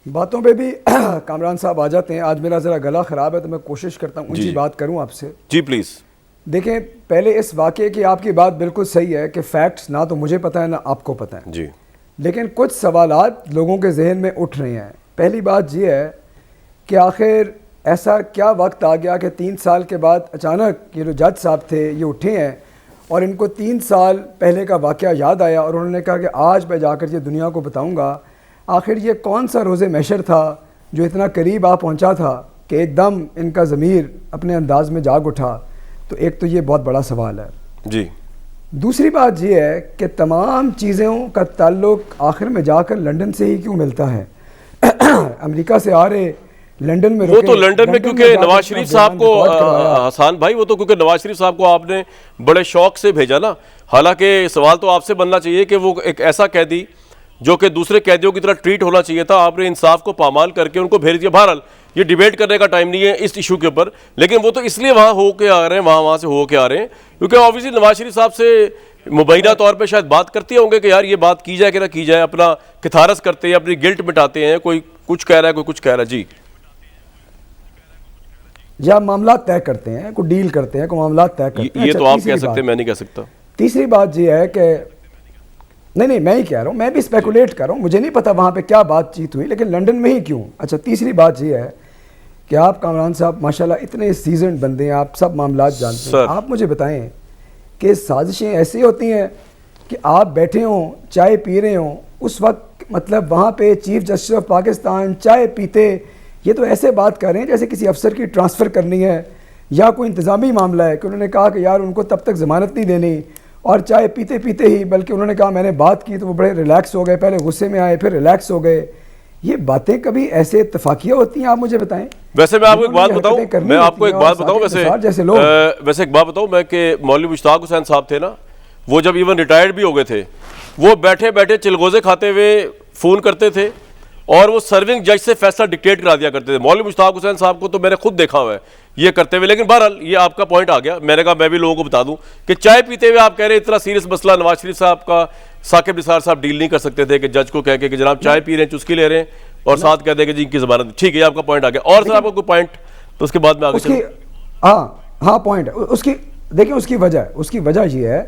बातों पे भी कामरान साहब आ जाते हैं। आज मेरा ज़रा गला ख़राब है तो मैं कोशिश करता हूँ ऊंची बात करूँ आपसे। जी प्लीज़। देखें, पहले इस वाक़े की आपकी बात बिल्कुल सही है कि फैक्ट्स ना तो मुझे पता है ना आपको पता है जी, लेकिन कुछ सवालात लोगों के जहन में उठ रहे हैं। पहली बात ये है कि आखिर ऐसा क्या वक्त आ गया कि 3 साल के बाद अचानक ये जो जज साहब थे ये उठे हैं और इनको 3 साल पहले का वाक़या याद आया और उन्होंने कहा कि आज मैं जाकर ये दुनिया को बताऊंगा आखिर ये कौन सा रोज़े महशर था जो इतना करीब आ पहुंचा था कि एकदम इनका ज़मीर अपने अंदाज में जाग उठा। तो एक तो ये बहुत बड़ा सवाल है जी। दूसरी बात ये है कि तमाम चीज़ों का ताल्लुक आखिर में जाकर लंदन से ही क्यों मिलता है? अमेरिका से आ रहे, लंदन में वो तो लंदन में क्योंकि नवाज शरीफ साहब को, हसन भाई, वो तो क्योंकि नवाज शरीफ साहब को आपने बड़े शौक से भेजा ना। हालांकि सवाल तो आपसे बनना चाहिए कि वो एक ऐसा कैदी जो कि दूसरे कैदियों की तरह ट्रीट होना चाहिए था, आपने इंसाफ को पामाल करके उनको भेज दिया। बहरहाल ये डिबेट करने का टाइम नहीं है इस इशू के ऊपर, लेकिन वो तो इसलिए वहाँ हो के आ रहे हैं, वहाँ से हो के आ रहे हैं क्योंकि ऑब्वियसली नवाज शरीफ साहब से मुबैना तौर पे शायद बात करते होंगे कि यार ये बात की जाए कि ना की जाए, अपना किथारस करते हैं, अपनी गिल्ट मिटाते हैं, कोई कुछ कह रहा है कोई कुछ कह रहा है। जी, या मामला तय करते हैं, कोई डील करते हैं, कोई मामला तय करते हैं। ये तो आप कह सकते हैं, मैं नहीं कह सकता। तीसरी बात ये है कि नहीं मैं ही कह रहा हूँ, मैं भी स्पेकुलेट कर रहा हूँ, मुझे नहीं पता वहाँ पे क्या बातचीत हुई, लेकिन लंदन में ही क्यों। अच्छा, तीसरी बात ये है कि आप कामरान साहब माशाल्लाह इतने सीजन बंदे हैं, आप सब मामला जानते हैं, आप मुझे बताएं कि साजिशें ऐसी होती हैं कि आप बैठे हों, चाय पी रहे हों, उस वक्त मतलब वहाँ पे चीफ जस्टिस ऑफ पाकिस्तान चाय पीते, ये तो ऐसे बात कर रहे हैं जैसे किसी अफसर की ट्रांसफ़र करनी है या कोई इंतज़ामी मामला है कि उन्होंने कहा कि यार उनको तब तक ज़मानत नहीं देनी, और चाय पीते पीते ही बल्कि उन्होंने कहा मैंने बात की तो वो बड़े रिलैक्स हो गए, पहले गुस्से में आए फिर रिलैक्स हो गए। ये बातें कभी ऐसे इत्तफाकिया होती हैं? आप मुझे बताएं। वैसे मैं आपको एक बात बताऊं, वैसे एक बात बताऊं मैं कि मौलवी मुश्ताक हुसैन साहब थे ना, वो जब इवन रिटायर्ड भी हो गए थे, वो बैठे बैठे चिलगोज़े खाते हुए फ़ोन करते थे और वो सर्विंग जज से फैसला डिक्टेट करा दिया करते थे। मौलवी मुश्ताक हुसैन साहब को तो मैंने खुद देखा हुआ है ये करते हुए। लेकिन बहरहाल ये आपका पॉइंट आ गया, मैंने कहा मैं भी लोगों को बता दूं कि चाय पीते हुए आप कह रहे हैं इतना सीरियस मसला नवाज शरीफ साहब का साकिब निसार साहब डील नहीं कर सकते थे कि जज को कह के कि जनाब चाय पी रहे हैं, चुस्की ले रहे हैं और साथ कह दें कि जी इनकी जमानत, ठीक है आपका पॉइंट आ गया। और सर आपको कोई पॉइंट तो उसके बाद में आगे उसकी हाँ पॉइंट उसकी देखिए, उसकी वजह ये है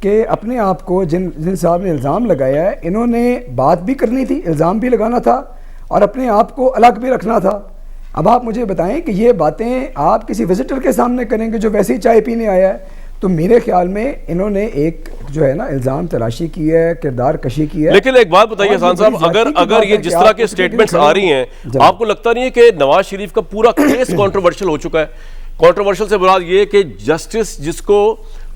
कि अपने आप को जिन साहब ने इल्ज़ाम लगाया है, इन्होंने बात भी करनी थी, इल्ज़ाम भी लगाना था और अपने आप को अलग भी रखना था। अब आप मुझे बताएं कि ये बातें आप किसी विजिटर के सामने करेंगे जो वैसे ही चाय पीने आया है, तो मेरे ख्याल में इन्होंने एक जो है ना इल्ज़ाम तलाशी की है, किरदार कशी की है। लेकिन एक बात बताइए हसन साहब, अगर ये जिस तरह के स्टेटमेंट्स आ रही हैं, आपको लगता नहीं है कि नवाज शरीफ का पूरा केस कंट्रोवर्शियल हो चुका है? कंट्रोवर्शियल से मुराद ये कि जस्टिस जिसको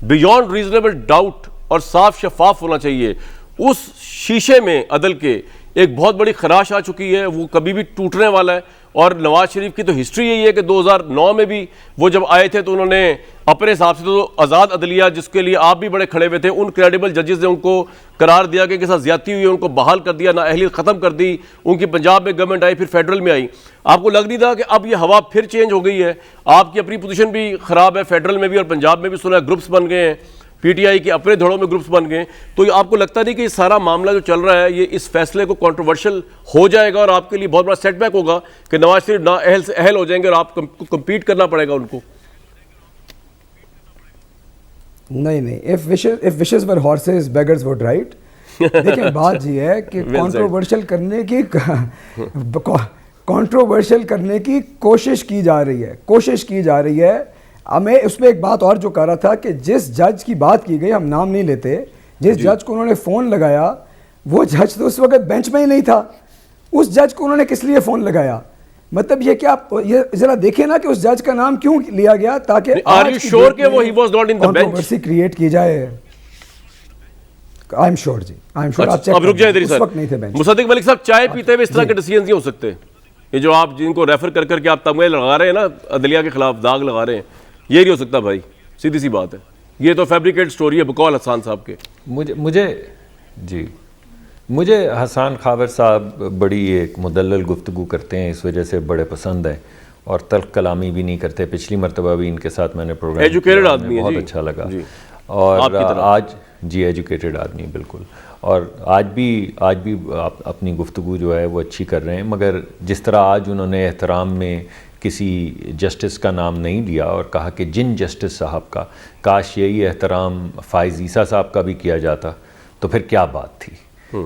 बियॉन्ड रीजनेबल डाउट और साफ शफाफ होना चाहिए, उस शीशे में अदल के एक बहुत बड़ी खराश आ चुकी है, वो कभी भी टूटने वाला है। और नवाज शरीफ की तो हिस्ट्री यही है कि 2009 में भी वो जब आए थे तो उन्होंने अपने हिसाब से तो आज़ाद अदलिया, जिसके लिए आप भी बड़े खड़े हुए थे, उन क्रेडिबल जजेस ने उनको करार दिया कि इनके साथ ज्यादती हुई है, उनको बहाल कर दिया, नाअहलियत ख़त्म कर दी, उनकी पंजाब में गवर्नमेंट आई, फिर फेडरल में आई। आपको लग नहीं था कि अब ये हवा फिर चेंज हो गई है? आपकी अपनी पोजीशन भी ख़राब है, फेडरल में भी और पंजाब में भी सुना है ग्रुप्स बन गए हैं, पीटीआई के अपने धड़ों में ग्रुप्स बन गए। तो ये आपको लगता नहीं कि ये सारा मामला जो चल रहा है ये इस फैसले को कंट्रोवर्शियल हो जाएगा और आपके लिए बहुत बड़ा सेटबैक होगा कि नवाज शरीफ ना अहल से अहल हो जाएंगे और आपको कम्पीट करना पड़ेगा उनको? नहीं, if wishes were horses beggars would write. देखिए बात ये है कि कंट्रोवर्शियल करने की कोशिश की जा रही है। अब मैं उसमें एक बात और जो कह रहा था कि जिस जज की बात की गई, हम नाम नहीं लेते, जिस जज को उन्होंने फ़ोन लगाया, वो जज तो उस वक्त बेंच में ही नहीं था। उस जज को उन्होंने किस लिए फ़ोन लगाया? मतलब ये क्या, ये जरा देखिए ना कि उस जज का नाम क्यों लिया गया, ताकि कंट्रोवर्सी क्रिएट की जाए। आई एम श्योर जी, आई एम श्योर। अब रुक जाए उस वक्त नहीं थे बेंच। मुसद्दिक मलिक साहब, चाय पीते हुए इस तरह के डिसीजन नहीं हो सकते। ये जो आप जिनको रेफर कर करके आप तमगे लगा रहे हैं ना, अदलिया के खिलाफ दाग लगा रहे हैं, ये नहीं हो सकता भाई, सीधी सी बात है। ये तो फैब्रिकेट स्टोरी है बकौल हसन साहब के। मुझे हसन खावर साहब बड़ी एक मुदल्लल गुफ्तगू करते हैं, इस वजह से बड़े पसंद है और तल्ख कलामी भी नहीं करते। पिछली मरतबा भी इनके साथ मैंने प्रोग्राम एजुकेटेड आदमी है, बहुत अच्छा लगा। और आज जी एजुकेटेड आदमी बिल्कुल, और आज भी आप अपनी गुफ्तगू जो है वो अच्छी कर रहे हैं। मगर जिस तरह आज उन्होंने एहतराम में किसी जस्टिस का नाम नहीं लिया और कहा कि जिन जस्टिस साहब का, काश यही एहतराम फ़ाइज़ ईसा साहब का भी किया जाता, तो फिर क्या बात थी।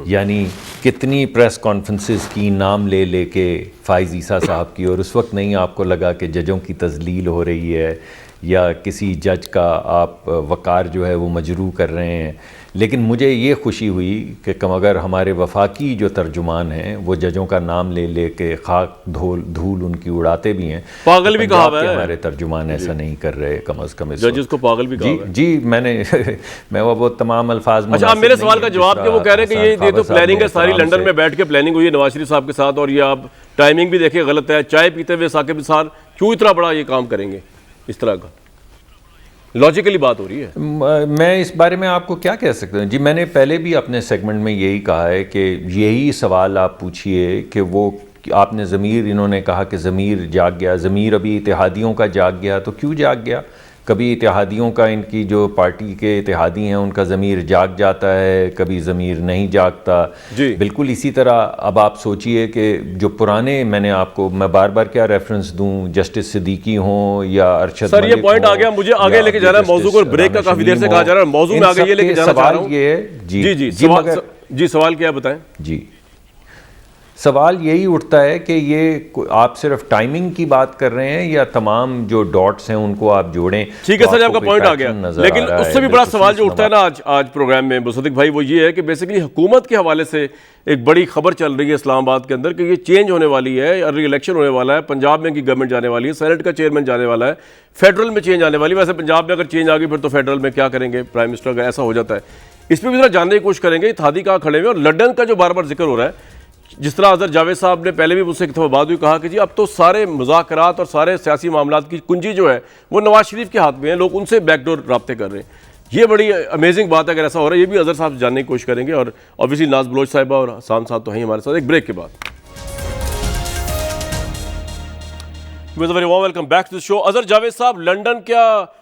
यानी कितनी प्रेस कॉन्फ्रेंसेस की नाम ले के फ़ाइज़ ईसा साहब की, और उस वक्त नहीं आपको लगा कि जजों की तज़लील हो रही है या किसी जज का आप वक़ार जो है वो मजरू कर रहे हैं। लेकिन मुझे ये खुशी हुई कि कम अगर हमारे वफाकी जो तर्जुमान हैं वो जजों का नाम ले के खाक धूल उनकी उड़ाते भी हैं। पागल भी कहा है हमारे तर्जुमान ऐसा नहीं कर रहे, कम अज़ कम जजेस को पागल भी कहा जी मैं वो तमाम अल्फाज। अच्छा, मेरे सवाल का जवाब वो कह रहे हैं कि ये तो प्लानिंग है सारी, लंदन में बैठ के प्लानिंग हुई है नवाज शरीफ साहब के साथ, और ये आप टाइमिंग भी देखिए गलत है। चाय पीते हुए साकिब निसार क्यों इतना बड़ा ये काम करेंगे? इस तरह का लॉजिकली बात हो रही है। मैं इस बारे में आपको क्या कह सकता हूँ जी। मैंने पहले भी अपने सेगमेंट में यही कहा है कि यही सवाल आप पूछिए कि वो आपने ज़मीर, इन्होंने कहा कि ज़मीर जाग गया, ज़मीर अभी इत्तेहादियों का जाग गया, तो क्यों जाग गया? कभी इत्तेहादियों का, इनकी जो पार्टी के इत्तेहादी हैं उनका ज़मीर जाग जाता है, कभी ज़मीर नहीं जागता। बिल्कुल इसी तरह अब आप सोचिए कि जो पुराने, मैं बार बार क्या रेफरेंस दूं, जस्टिस सिद्दीकी हों या अरशद सर, ये पॉइंट आ गया, मुझे आगे लेके जाना है मौजू को, ब्रेक का काफ़ी देर से कहा जा रहा है, मौजू में आगे ये लेके जाना चाह रहा हूं। ये है जी सवाल क्या बताएं जी। सवाल यही उठता है कि ये आप सिर्फ टाइमिंग की बात कर रहे हैं या तमाम जो डॉट्स हैं उनको आप जोड़ें। ठीक है सर, आपका पॉइंट आ गया, लेकिन उससे भी बड़ा सवाल जो उठता है ना आज प्रोग्राम में मुसद्दिक भाई, वो ये है कि बेसिकली हुकूमत के हवाले से एक बड़ी खबर चल रही है इस्लामाबाद के अंदर कि ये चेंज होने वाली है, अर्ली इलेक्शन होने वाला है, पंजाब में की गवर्नमेंट जाने वाली है, सेनेट का चेयरमैन जाने वाला है, फेडरल में चेंज आने वाली है। वैसे पंजाब में अगर चेंज आ गई फिर तो फेडरल में क्या करेंगे प्राइम मिनिस्टर, अगर ऐसा हो जाता है। इस पर भी जरा जानने की कोशिश करेंगे इत्तेहादी कहाँ खड़े हुए, और लंदन का जो बार बार जिक्र हो रहा है, जिस तरह अजहर जावेद साहब ने पहले भी मुझसे एक दफ़ा बात हुई, कहा कि जी अब तो सारे मुज़ाकरात और सारे सियासी मामलात की कुंजी जो है वो नवाज शरीफ के हाथ में है, लोग उनसे बैकडोर राब्ते कर रहे हैं। ये बड़ी अमेजिंग बात है अगर ऐसा हो रहा है। ये भी अजहर साहब जानने की कोशिश करेंगे, और ऑब्वियसली नाज बलोच साहिबा और हसन साहब तो हैं हमारे साथ। एक ब्रेक के बाद welcome back to the show. Azhar Javed sahab, London क्या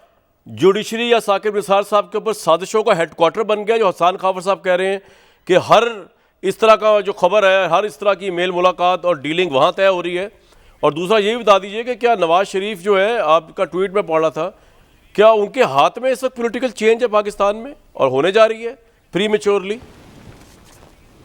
जुडिशरी या साकिब निसार साहब के ऊपर साजिशों का हेडक्वार्टर बन गया, जो हसन खाफर साहब कह रहे हैं कि हर इस तरह का जो खबर है, हर इस तरह की मेल मुलाकात और डीलिंग वहाँ तय हो रही है। और दूसरा ये भी बता दीजिए कि क्या नवाज शरीफ जो है, आपका ट्वीट में पढ़ रहा था, क्या उनके हाथ में इस वक्त पॉलिटिकल चेंज है पाकिस्तान में और होने जा रही है प्रीमेच्योरली?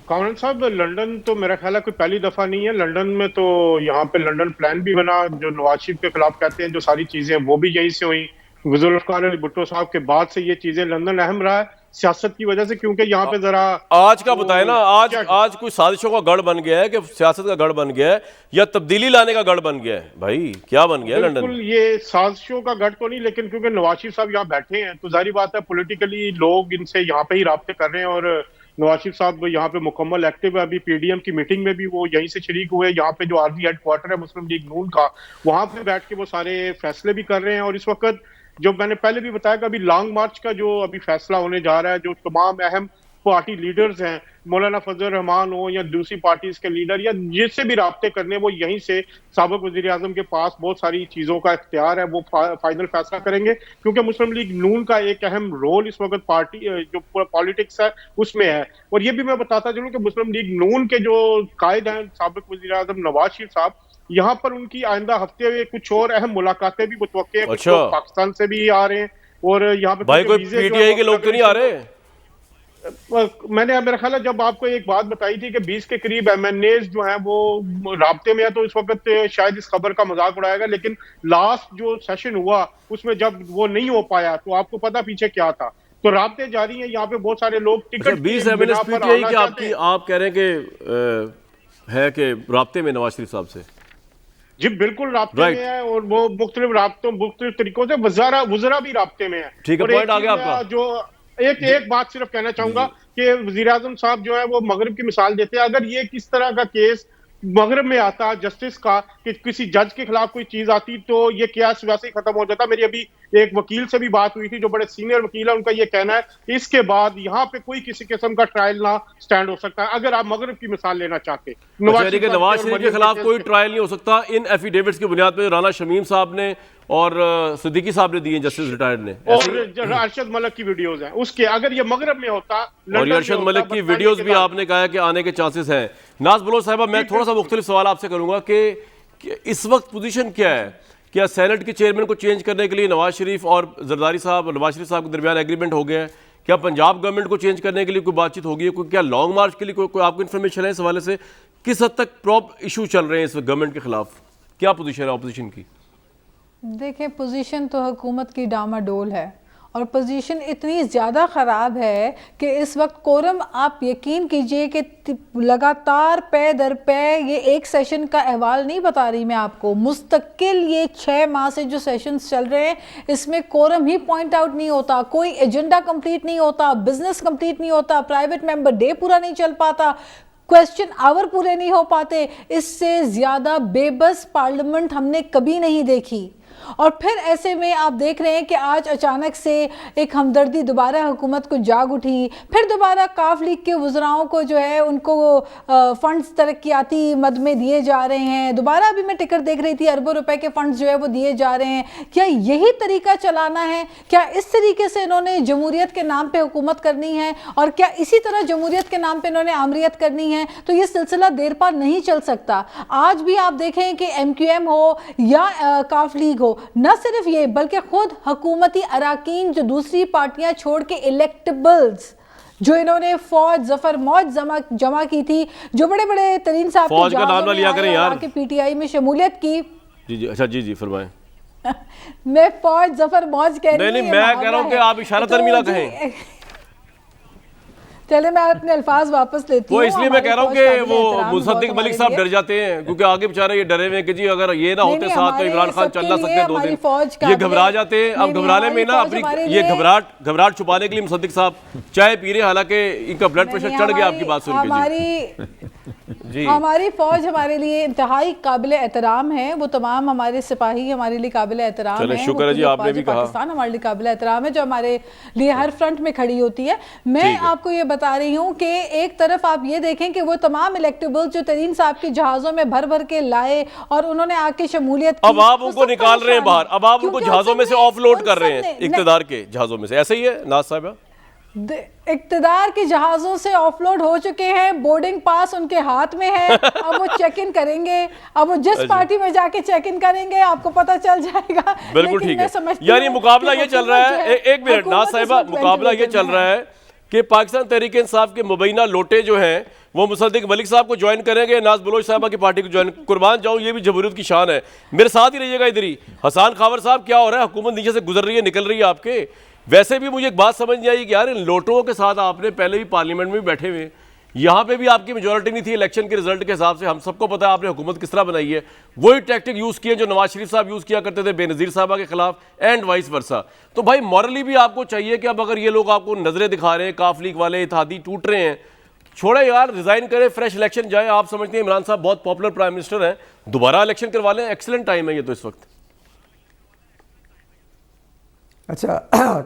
कामरान साहब, लंदन तो मेरा ख्याल है कोई पहली दफा नहीं है। लंदन में तो यहाँ पे लंदन प्लान भी बना, जो नवाज शरीफ के खिलाफ कहते हैं, जो सारी चीजें वो भी यहीं से हुई। जुल्फ़िकार अली भुट्टो साहब के बाद से ये चीजें लंदन अहम रहा है सियासत की वजह से, क्योंकि यहाँ पे जरा आज का बताए ना, आज कुछ साजिशों का गढ़ बन गया है कि सियासत का गढ़ बन गया है या तब्दीली लाने का गढ़ बन गया है? भाई क्या बन गया है लंदन? बिल्कुल ये साजिशों का गढ़ तो नहीं, लेकिन क्योंकि नवाज शरीफ साहब यहाँ बैठे हैं तो जाहिर बात है पॉलिटिकली लोग इनसे यहाँ पे ही राब्ते कर रहे हैं। और नवाज शरीफ साहब यहाँ पे मुकम्मल एक्टिव है। अभी पीडीएम की मीटिंग में भी वो यहीं से शरीक हुए। यहाँ पे जो आर्मी हेडक्वार्टर है मुस्लिम लीग नून का, वहां पे बैठ के वो सारे फैसले भी कर रहे हैं। और इस वक्त जो मैंने पहले भी बताया कि अभी लॉन्ग मार्च का जो अभी फैसला होने जा रहा है, जो तमाम अहम पार्टी लीडर्स हैं, मौलाना फजल रहमान हो या दूसरी पार्टीज के लीडर या जिससे भी राब्ते करने, वो यहीं से साबिक वजीर आजम के पास बहुत सारी चीजों का इख्तियार है, वो फाइनल फैसला करेंगे। क्योंकि मुस्लिम लीग नून का एक अहम रोल इस वक्त पार्टी जो पॉलिटिक्स है उसमें है। और ये भी मैं बताता चलूं कि मुस्लिम लीग नून के जो कायद हैं साबिक वजीर आजम नवाज शरीफ साहब, यहाँ पर उनकी आइंदा हफ्ते में कुछ और अहम मुलाकातें भी मुतवक्के हैं। कुछ लोग पाकिस्तान से भी आ रहे हैं और यहाँ पे भाई कोई पीटीआई के लोग तो नहीं आ रहे? मैंने मेरा ख्याल है जब आपको एक बात बताई थी कि 20 के करीब एमएनएज जो हैं वो राब्ते में है, तो इस वक्त शायद इस खबर का मजाक उड़ाएगा, लेकिन लास्ट जो सेशन हुआ उसमें जब वो नहीं हो पाया तो आपको पता पीछे क्या था। तो राब्ते जारी हैं, यहाँ पे बहुत सारे लोग टिकट 20 एमएनएस पीटीआई की आप कह रहे हैं कि है कि राब्ते में नवाज शरीफ साहब से? जी बिल्कुल राब्ते में है, और वो मुख्तलिफ तरीकों से वज़रा भी राब्ते में है। ठीक है, पॉइंट आ गया आपका। जो एक बात सिर्फ कहना चाहूंगा कि वज़ीर आज़म साहब जो है वो मगरब की मिसाल देते हैं। अगर ये किस तरह का केस मगरब में आता जस्टिस का, कि किसी जज के खिलाफ कोई चीज आती, तो ये केस वैसे ही खत्म हो जाता। मेरी अभी एक वकील से भी बात हुई थी जो बड़े सीनियर वकील है, उनका ये कहना है इसके बाद यहाँ पे कोई किसी किस्म का ट्रायल ना स्टैंड हो सकता है। अगर आप मगरब की मिसाल लेना चाहते, नवाज शरीफ के खिलाफ कोई ट्रायल नहीं हो सकता। इन एफिडेविट्स की बुनियाद पर राना शमीम साहब ने और सिद्दीकी साहब ने दिए, जस्टिस रिटायर्ड ने, और अरशद मलिक की वीडियोस हैं उसके। अगर ये मगरब में होता, और अरशद मलिक की वीडियोस भी आपने कहा है कि आने के चांसेस हैं। नाज बलोच साहब, मैं थोड़ा सा मुख्तलिफ सवाल आपसे करूंगा कि इस वक्त पोजीशन क्या है? क्या सेनेट के चेयरमैन को चेंज करने के लिए नवाज शरीफ और जरदारी साहब, नवाज शरीफ साहब के दरमियान एग्रीमेंट हो गया है? क्या पंजाब गवर्नमेंट को चेंज करने के लिए कोई बातचीत होगी? क्या लॉन्ग मार्च के लिए कोई आपको इन्फॉर्मेशन है इस हवाले से? किस हद तक प्रॉप इशू चल रहे हैं इस वक्त गवर्नमेंट के खिलाफ? क्या पोजीशन है अपोजिशन की? देखें, पोजीशन तो हुकूमत की डामाडोल है और पोजीशन इतनी ज़्यादा ख़राब है कि इस वक्त कोरम, आप यकीन कीजिए कि लगातार पे दर पे, ये एक सेशन का अहवाल नहीं बता रही मैं आपको, मुस्तकिल ये 6 माह से जो सेशंस चल रहे हैं इसमें कोरम ही पॉइंट आउट नहीं होता, कोई एजेंडा कंप्लीट नहीं होता, बिजनेस कंप्लीट नहीं होता, प्राइवेट मेंबर डे पूरा नहीं चल पाता, क्वेश्चन आवर पूरे नहीं हो पाते। इससे ज़्यादा बेबस पार्लियामेंट हमने कभी नहीं देखी। और फिर ऐसे में आप देख रहे हैं कि आज अचानक से एक हमदर्दी दोबारा हुकूमत को जाग उठी, फिर दोबारा काफ लीग के वज़राओं को जो है उनको फंड्स तरक्याती मद में दिए जा रहे हैं। दोबारा अभी मैं टिकट देख रही थी, अरबों रुपए के फंड्स जो है वो दिए जा रहे हैं। क्या यही तरीका चलाना है? क्या इस तरीके से इन्होंने जमहूरियत के नाम पे हुकूमत करनी है? और क्या इसी तरह जमहूरियत के नाम पे इन्होंने आमरीत करनी है? तो ये सिलसिला देर पार नहीं चल सकता। आज भी आप देखें कि MQM हो या काफ लीग हो, न सिर्फ ये बल्कि खुद हुकूमती अराकीन जो दूसरी पार्टियां छोड़ के इलेक्टेबल्स जो इन्होंने फौज जफर मौज जमा की थी, जो बड़े बड़े तरीन साहब फौज का नाम ना लिया करें यार, के PTI में शमूलियत की। जी अच्छा जी फरमाएं। मैं फौज जफर मौज कह रही हूं, नहीं मैं कह रहा हूं कि आप इशारा तरमीला कहें। चले मैं अपने अल्फाज वापस लेती हूँ। वो इसलिए मैं कह रहा हूँ कि वो मुसद्दिक मलिक साहब डर जाते हैं, क्योंकि आगे बेचारे ये डरे हुए हैं कि जी अगर ये ना होते साथ तो इमरान खान चल ना सकते 2 दिन। ये घबरा जाते हैं। अब घबराने में ना अपनी ये घबराहट छुपाने के लिए मुसद्दिक साहब चाय पी रहे, हालांकि इनका ब्लड प्रेशर चढ़ गया आपकी बात सुन के। हमारी फौज हमारे लिए इंतहाई काबिल एहतराम है, वो तमाम हमारे सिपाही हमारे लिए काबिल एहतराम है। शुक्र है जी, आपने भी कहा पाकिस्तान हमारे लिए काबिल एहतराम है, जो हमारे लिए हर फ्रंट में खड़ी होती है। मैं आपको ये बता रही हूँ कि एक तरफ आप ये देखें कि वो तमाम इलेक्टेबल्स जो तरीन साहब की जहाजों में भर भर के लाए और उन्होंने आके शमूलियत की, अब आप उनको निकाल रहे हैं बाहर, अब आप उनको जहाजों में से ऑफलोड कर रहे हैं, इक्तदार के जहाजों में से, ऐसे ही है नाज साहब? इक्तदार के जहाजों से ऑफलोड हो चुके हैं, बोर्डिंग पास उनके हाथ में है, अब वो चेक इन करेंगे, अब वो जिस पार्टी में जाके चेक इन करेंगे आपको पता चल जाएगा। बिल्कुल ठीक है, यानी मुकाबला ये चल रहा है, एक मिनट नाज साहिबा, मुकाबला ये चल रहा है कि पाकिस्तान तहरीक इंसाफ के मुबैना लोटे जो हैं वो मुसद्दिक मलिक साहब को ज्वाइन करेंगे, नाज बलोच साहबा की पार्टी को ज्वाइन। कुर्बान जाऊं, ये भी जमहूरियत की शान है। मेरे साथ ही रहिएगा इधर ही। हसन खावर साहब, क्या हो रहा है? हुकूमत नीचे से गुजर रही है, निकल रही है आपके। वैसे भी मुझे एक बात समझ नहीं आई कि यार इन लोटों के साथ आपने पहले भी पार्लियामेंट में भी बैठे हुए, यहाँ पे भी आपकी मेजोरिटी नहीं थी इलेक्शन के रिजल्ट के हिसाब से। हम सबको पता है आपने हुकूमत किस तरह बनाई है। वही टैक्टिक यूज़ किए जो नवाज शरीफ साहब यूज़ किया करते थे बेनज़ीर साहबा के खिलाफ, एंड वाइस वर्सा। तो भाई मॉरली भी आपको चाहिए कि अब अगर ये लोग आपको नजरें दिखा रहे हैं, काफ लीग वाले इत्तेहादी टूट रहे हैं, छोड़े यार, रिजाइन करें, फ्रेश इलेक्शन जाए। आप समझते हैं इमरान साहब बहुत पॉपुलर प्राइम मिनिस्टर हैं, दोबारा इलेक्शन करवा लें, एक्सीलेंट टाइम है ये तो इस वक्त। अच्छा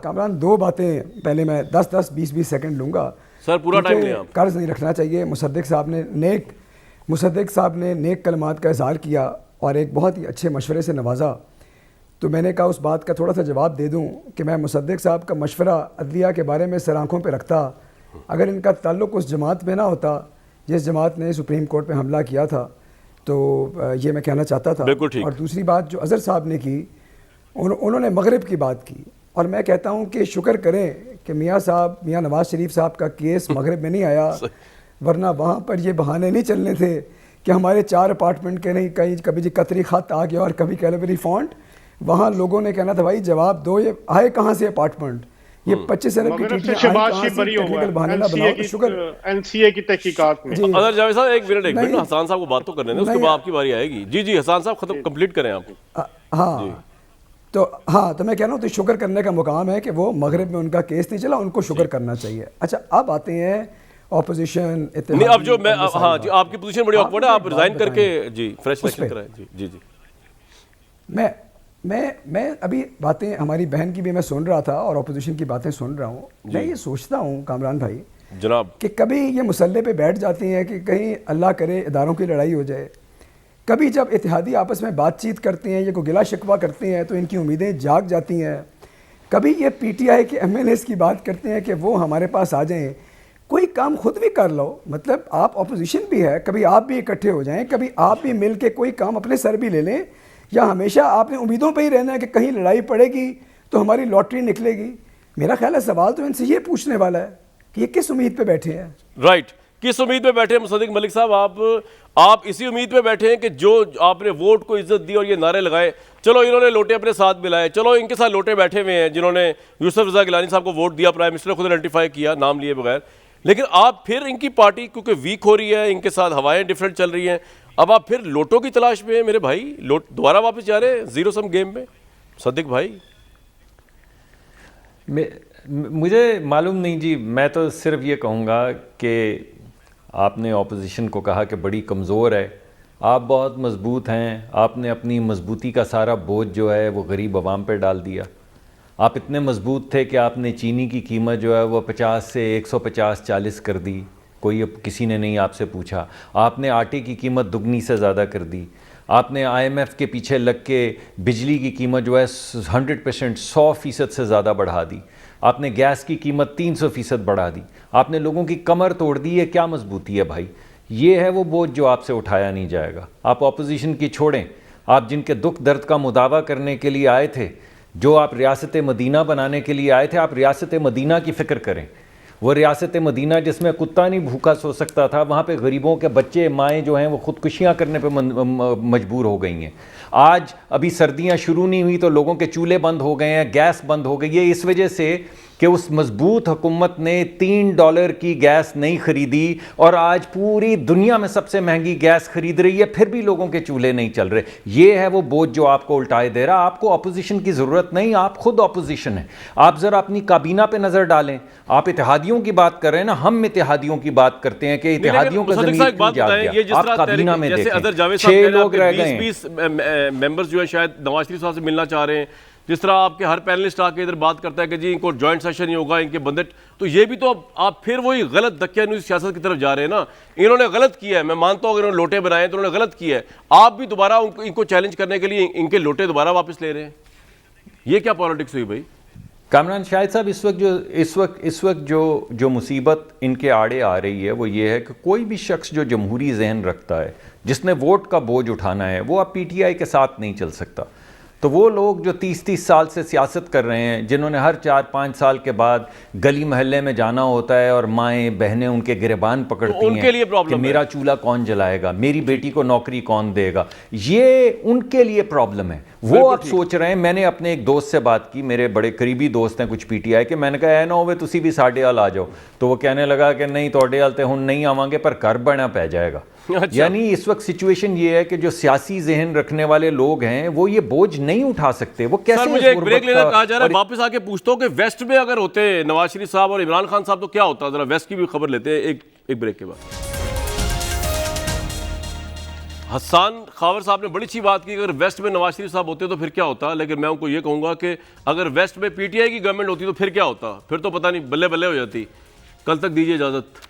कामरान, दो बातें पहले मैं 10-20 सेकंड लूँगा सर, पूरा टाइम लें आप। कर्ज नहीं रखना चाहिए। मुसद्दिक साहब ने नेक कलमात का इज़हार किया और एक बहुत ही अच्छे मशवरे से नवाजा। तो मैंने कहा उस बात का थोड़ा सा जवाब दे दूं कि मैं मुसद्दिक साहब का मशवरा अदलिया के बारे में सर आँखों पर रखता अगर इनका ताल्लुक़ उस जमात में ना होता जिस जमात ने सुप्रीम कोर्ट पे हमला किया था। तो ये मैं कहना चाहता था। और दूसरी बात जो अज़हर साहब ने की, उन्होंने मगरिब की बात की, और मैं कहता हूँ कि शुक्र करें कि मियाँ नवाज शरीफ साहब का केस मगरिब में नहीं आया, वरना वहाँ पर ये बहाने नहीं चलने थे कि हमारे 4 अपार्टमेंट के नहीं, कहीं कभी जी कतरी ख़त आ गया और कभी कैलवरी फॉन्ट। वहाँ लोगों ने कहना था भाई जवाब दो, ये आए कहाँ से अपार्टमेंट, ये 25 अरब की टेक्निकल बहाने ना बनाओ। शुक्र एनसीए की तहकीकात में। अदर जावेद साहब एक मिनट हसन साहब को बात तो करने दें, उसके बाद आपकी बारी आएगी। जी हसन साहब खत्म कंप्लीट करें आप। हाँ, तो मैं कह रहा हूँ तो शुक्र करने का मुकाम है कि वो मगरिब में उनका केस नहीं चला, उनको शुक्र करना चाहिए। अच्छा, अब आते हैं ऑपोजिशन। अब जो मैं, हाँ जी, आपकी पोजीशन बड़ी ऑकवर्ड है, आप रिजाइन करके जी फ्रेश इलेक्शन कराएं। जी मैं अभी बातें हमारी बहन की भी मैं सुन रहा था और ऑपोजिशन की बातें सुन रहा हूँ। मैं ये सोचता हूँ कामरान भाई जनाब कि कभी ये मुसल्ले पे बैठ जाती हैं कि कहीं अल्लाह करे इदारों की लड़ाई हो जाए। कभी जब इत्तेहादी आपस में बातचीत करते हैं, ये को गिला शिकवा करते हैं, तो इनकी उम्मीदें जाग जाती हैं। कभी ये पीटीआई के एमएलएस की बात करते हैं कि वो हमारे पास आ जाएं, कोई काम खुद भी कर लो। मतलब आप ऑपोजिशन भी है, कभी आप भी इकट्ठे हो जाएं, कभी आप भी मिल के कोई काम अपने सर भी ले लें, या हमेशा आपने उम्मीदों पे ही रहना है कि कहीं लड़ाई पड़ेगी तो हमारी लॉटरी निकलेगी। मेरा ख्याल है सवाल तो इनसे ये पूछने वाला है कि ये किस उम्मीद पे बैठे हैं। राइट, किस उम्मीद पे बैठे हैं मुसद्दिक मलिक साहब? आप इसी उम्मीद पे बैठे हैं कि जो आपने वोट को इज्जत दी और ये नारे लगाए, चलो इन्होंने लोटे अपने साथ मिलाए, चलो इनके साथ लोटे बैठे हुए हैं जिन्होंने यूसुफ रजा गिलानी साहब को वोट दिया, प्राइम मिनिस्टर खुद आइडेंटिफाई किया नाम लिए बगैर। लेकिन आप फिर इनकी पार्टी क्योंकि वीक हो रही है, इनके साथ हवाएं डिफरेंट चल रही हैं, अब आप फिर लोटों की तलाश में हैं मेरे भाई, दोबारा वापस जा रहे हैं जीरो सम गेम में। सद्दिक भाई, मुझे मालूम नहीं जी, मैं तो सिर्फ ये कहूँगा कि आपने ऑपोजिशन को कहा कि बड़ी कमज़ोर है, आप बहुत मजबूत हैं, आपने अपनी मजबूती का सारा बोझ जो है वो गरीब आवाम पर डाल दिया। आप इतने मजबूत थे कि आपने चीनी की कीमत जो है वो 50 से 150-40 कर दी, कोई किसी ने नहीं आपसे पूछा। आपने आटे की कीमत दुगनी से ज़्यादा कर दी। आपने IMF के पीछे लग के बिजली की कीमत जो है 100% 100% से ज़्यादा बढ़ा दी। आपने गैस की कीमत 300% बढ़ा दी। आपने लोगों की कमर तोड़ दी है। क्या मजबूती है भाई? ये है वो बोझ जो आपसे उठाया नहीं जाएगा। आप ऑपोजिशन की छोड़ें, आप जिनके दुख दर्द का मुदावा करने के लिए आए थे, जो आप रियासत मदीना बनाने के लिए आए थे, आप रियासत मदीना की फ़िक्र करें। वो रियासत मदीना जिसमें कुत्ता नहीं भूखा सो सकता था, वहाँ पे गरीबों के बच्चे माएँ जो हैं वो ख़ुदकुशियाँ करने पे मजबूर हो गई हैं। आज अभी सर्दियाँ शुरू नहीं हुई तो लोगों के चूल्हे बंद हो गए हैं, गैस बंद हो गई है, इस वजह से कि उस मजबूत हुकूमत ने $3 की गैस नहीं खरीदी और आज पूरी दुनिया में सबसे महंगी गैस खरीद रही है, फिर भी लोगों के चूल्हे नहीं चल रहे। ये है वो बोझ जो आपको उल्टाए दे रहा। आपको अपोजिशन की ज़रूरत नहीं, आप खुद अपोजिशन है। आप ज़रा अपनी काबीना पे नज़र डालें। आप इत्तेहादियों की बात कर रहे हैं ना, हम इत्तेहादियों की बात करते हैं कि इत्तेहादियों का ज़मीर क्यों जाग गया। आप काबीना में देखें 6 लोग रह गए, 20 मेंबर्स जो है शायद नवाज शरीफ साहब से मिलना चाह रहे हैं। जिस तरह आपके हर पैनलिस्ट आके इधर बात करता है कि जी इनको जॉइंट सेशन नहीं होगा, इनके बंदे, तो ये भी तो आप फिर वही गलत दकियानूसी सियासत की तरफ जा रहे हैं ना। इन्होंने गलत किया है, मैं मानता हूँ अगर इन्होंने लोटे बनाए तो उन्होंने गलत किया है। आप भी दोबारा इनको चैलेंज करने के लिए इनके लोटे दोबारा वापस ले रहे हैं। ये क्या पॉलिटिक्स हुई भाई? कामरान शाहिद साहब, इस वक्त जो मुसीबत इनके आड़े आ रही है वो ये है कि कोई भी शख्स जो जमहूरी जहन रखता है, जिसने वोट का बोझ उठाना है, वो अब PTI के साथ नहीं चल सकता। तो वो लोग जो 30-30 साल से सियासत कर रहे हैं, जिन्होंने हर 4-5 साल के बाद गली मोहल्ले में जाना होता है और माएँ बहनें उनके गिरबान पकड़ती हैं, उनके लिए प्रॉब्लम कि मेरा चूल्हा कौन जलाएगा, मेरी बेटी को नौकरी कौन देगा, ये उनके लिए प्रॉब्लम है। वो अब सोच रहे हैं। मैंने अपने एक दोस्त से बात की, मेरे बड़े करीबी दोस्त हैं कुछ PTI के, मैंने कहा ना होवे तुसी भी साढ़े हाल आ जाओ, तो वो कहने लगा कि नहीं तोड़े हाल तो हुण नहीं आवांगे पर घर बना पै जाएगा। अच्छा। यानी इस वक्त सिचुएशन ये है कि जो सियासी जहन रखने वाले लोग हैं वो ये बोझ नहीं उठा सकते। वो कैसे? सर मुझे एक ब्रेक लेना कहा जा रहा है, वापस आके पूछता हूँ कि वेस्ट में अगर होते नवाज शरीफ साहब और इमरान खान साहब तो क्या होता? जरा वेस्ट की भी खबर लेते हैं एक ब्रेक के बाद। हसन खावर साहब ने बड़ी अच्छी बात की, अगर वेस्ट में नवाज शरीफ साहब होते तो फिर क्या होता, लेकिन मैं उनको ये कहूँगा कि अगर वेस्ट में PTI की गवर्नमेंट होती तो फिर क्या होता? फिर तो पता नहीं बल्ले बल्ले हो जाती। कल तक दीजिए इजाज़त।